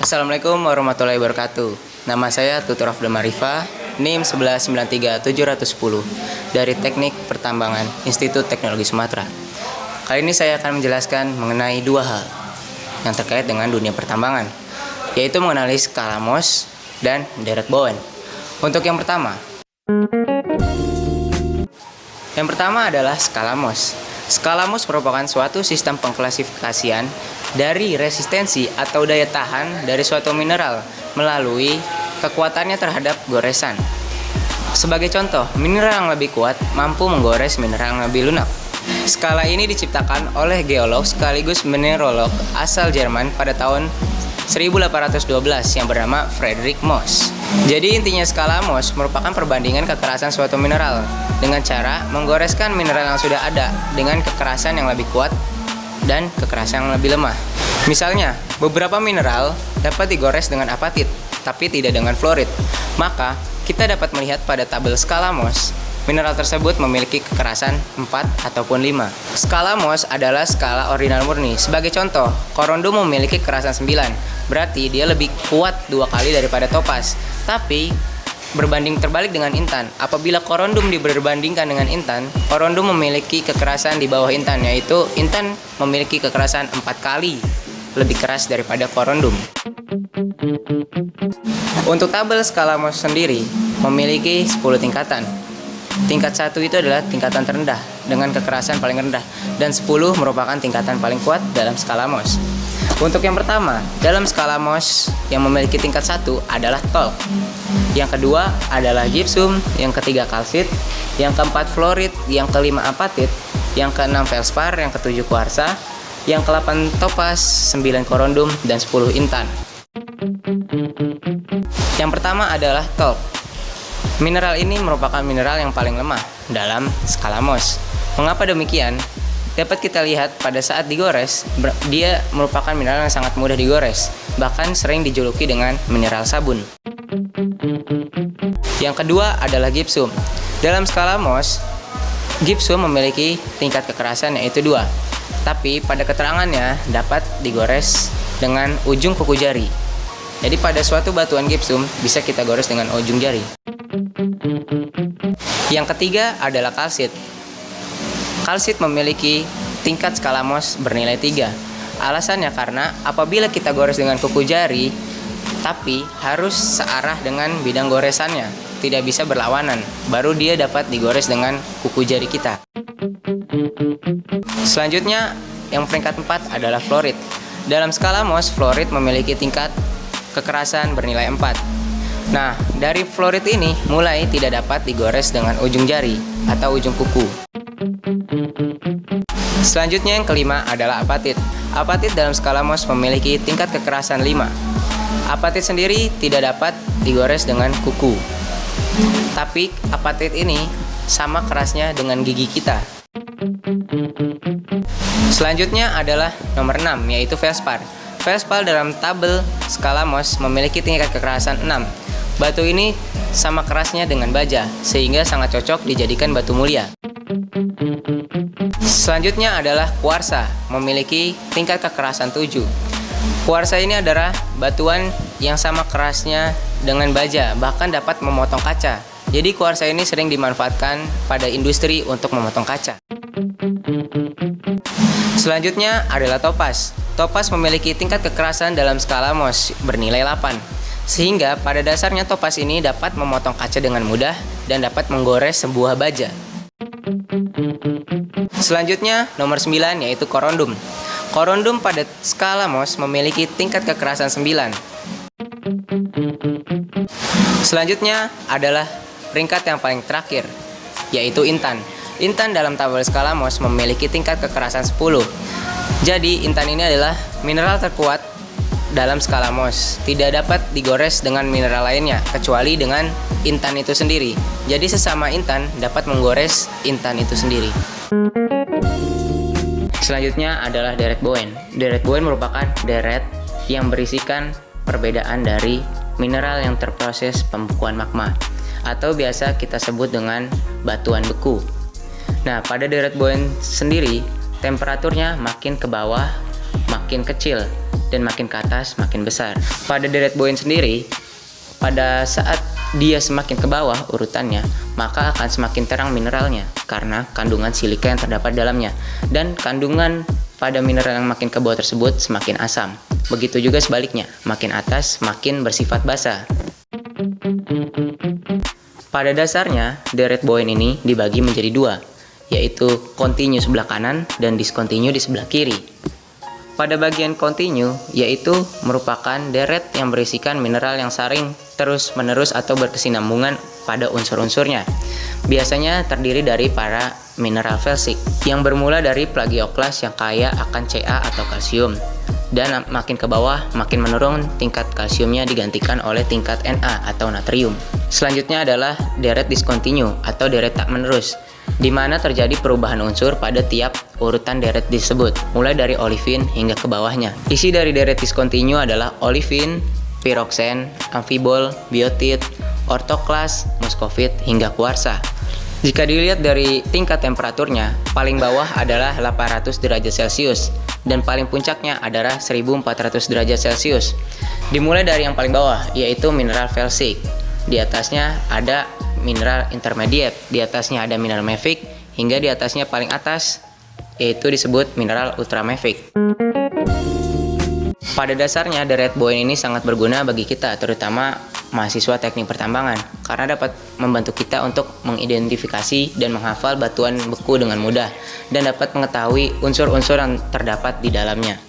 Assalamualaikum warahmatullahi wabarakatuh. Nama saya Tutur Afdal Marifa, NIM 1193710 dari Teknik Pertambangan Institut Teknologi Sumatera. Kali ini saya akan menjelaskan mengenai dua hal yang terkait dengan dunia pertambangan, yaitu mengenali skala Mohs dan deret Bowen. Untuk yang pertama adalah skala Mohs. Skala Mohs merupakan suatu sistem pengklasifikasian dari resistensi atau daya tahan dari suatu mineral melalui kekuatannya terhadap goresan. Sebagai contoh, mineral yang lebih kuat mampu menggores mineral yang lebih lunak. Skala ini diciptakan oleh geolog sekaligus mineralog asal Jerman pada tahun 1812 yang bernama Friedrich Mohs. Jadi intinya skala Mohs merupakan perbandingan kekerasan suatu mineral dengan cara menggoreskan mineral yang sudah ada dengan kekerasan yang lebih kuat dan kekerasan yang lebih lemah. Misalnya, beberapa mineral dapat digores dengan apatit, tapi tidak dengan fluorid. Maka, kita dapat melihat pada tabel skala Mohs, mineral tersebut memiliki kekerasan 4 ataupun 5. Skala Mohs adalah skala ordinal murni. Sebagai contoh, korundum memiliki kekerasan 9, berarti dia lebih kuat 2 kali daripada topaz. Tapi, berbanding terbalik dengan intan. Apabila korundum diperbandingkan dengan intan, korundum memiliki kekerasan di bawah intan, yaitu intan memiliki kekerasan 4 kali lebih keras daripada korundum. Untuk tabel skala Mohs sendiri memiliki 10 tingkatan. Tingkat 1 itu adalah tingkatan terendah dengan kekerasan paling rendah, dan 10 merupakan tingkatan paling kuat dalam skala Mohs. Untuk yang pertama, dalam skala Mohs yang memiliki tingkat 1 adalah talc. Yang kedua adalah gypsum, yang ketiga kalsit, yang keempat fluorid, yang kelima apatit, yang keenam feldspar, yang ketujuh kuarsa, yang ke-8 topaz, 9 korundum, dan 10 intan. Yang pertama adalah talc. Mineral ini merupakan mineral yang paling lemah dalam skala Mohs. Mengapa demikian? Dapat kita lihat pada saat digores, dia merupakan mineral yang sangat mudah digores, bahkan sering dijuluki dengan mineral sabun. Yang kedua adalah gypsum. Dalam skala Mohs, gypsum memiliki tingkat kekerasan yaitu 2, tapi pada keterangannya dapat digores dengan ujung kuku jari. Jadi pada suatu batuan gypsum bisa kita gores dengan ujung jari. Yang ketiga adalah kalsit. Kalsit memiliki tingkat skala Mohs bernilai 3. Alasannya karena apabila kita gores dengan kuku jari, tapi harus searah dengan bidang goresannya, tidak bisa berlawanan, baru dia dapat digores dengan kuku jari kita. Selanjutnya, yang peringkat 4 adalah fluorid. Dalam skala Mohs, fluorid memiliki tingkat kekerasan bernilai 4. Nah, dari fluorid ini mulai tidak dapat digores dengan ujung jari atau ujung kuku. Selanjutnya yang kelima adalah apatit. Apatit dalam skala Mohs memiliki tingkat kekerasan 5. Apatit sendiri tidak dapat digores dengan kuku. Tapi apatit ini sama kerasnya dengan gigi kita. Selanjutnya adalah nomor 6, yaitu feldspar. Feldspar dalam tabel skala Mohs memiliki tingkat kekerasan 6. Batu ini sama kerasnya dengan baja, sehingga sangat cocok dijadikan batu mulia. Selanjutnya adalah kuarsa, memiliki tingkat kekerasan 7. Kuarsa ini adalah batuan yang sama kerasnya dengan baja, bahkan dapat memotong kaca. Jadi kuarsa ini sering dimanfaatkan pada industri untuk memotong kaca. Selanjutnya adalah topaz. Topaz memiliki tingkat kekerasan dalam skala Mohs bernilai 8. Sehingga pada dasarnya topaz ini dapat memotong kaca dengan mudah dan dapat menggores sebuah baja. Selanjutnya nomor 9 yaitu korundum. Korundum pada skala Mohs memiliki tingkat kekerasan 9. Selanjutnya adalah peringkat yang paling terakhir, yaitu intan. Intan dalam tabel skala Mohs memiliki tingkat kekerasan 10. Jadi intan ini adalah mineral terkuat dalam skala Mohs. Tidak dapat digores dengan mineral lainnya kecuali dengan intan itu sendiri. Jadi sesama intan dapat menggores intan itu sendiri. Selanjutnya adalah deret Bowen. Deret Bowen merupakan deret yang berisikan perbedaan dari mineral yang terproses pembekuan magma, atau biasa kita sebut dengan batuan beku. Nah, pada deret Bowen sendiri, temperaturnya makin ke bawah, makin kecil. dan makin ke atas makin besar. Pada deret buoyan sendiri, pada saat dia semakin ke bawah urutannya, maka akan semakin terang mineralnya karena kandungan silika yang terdapat dalamnya, dan kandungan pada mineral yang makin ke bawah tersebut semakin asam. Begitu juga sebaliknya, makin atas makin bersifat basa. Pada dasarnya, deret buoyan ini dibagi menjadi dua, yaitu continue sebelah kanan dan discontinue di sebelah kiri. Pada bagian continue, yaitu merupakan deret yang berisikan mineral yang saling terus-menerus atau berkesinambungan pada unsur-unsurnya. Biasanya terdiri dari para mineral felsik yang bermula dari plagioklas yang kaya akan Ca atau kalsium, dan makin ke bawah makin menurun tingkat kalsiumnya digantikan oleh tingkat Na atau natrium. Selanjutnya adalah deret discontinue atau deret tak menerus, di mana terjadi perubahan unsur pada tiap urutan deret tersebut, mulai dari olivin hingga ke bawahnya. Isi dari deret discontinue adalah olivin, piroksen, amfibol, biotit, ortoklas, muskovit, hingga kuarsa. Jika dilihat dari tingkat temperaturnya, paling bawah adalah 800 derajat Celcius dan paling puncaknya adalah 1400 derajat Celcius. Dimulai dari yang paling bawah, yaitu mineral felsik. Di atasnya ada mineral intermediate, di atasnya ada mineral mafic, hingga di atasnya paling atas yaitu disebut mineral ultramafic. Pada dasarnya deret buoyan ini sangat berguna bagi kita, terutama mahasiswa teknik pertambangan, karena dapat membantu kita untuk mengidentifikasi dan menghafal batuan beku dengan mudah dan dapat mengetahui unsur-unsur yang terdapat di dalamnya.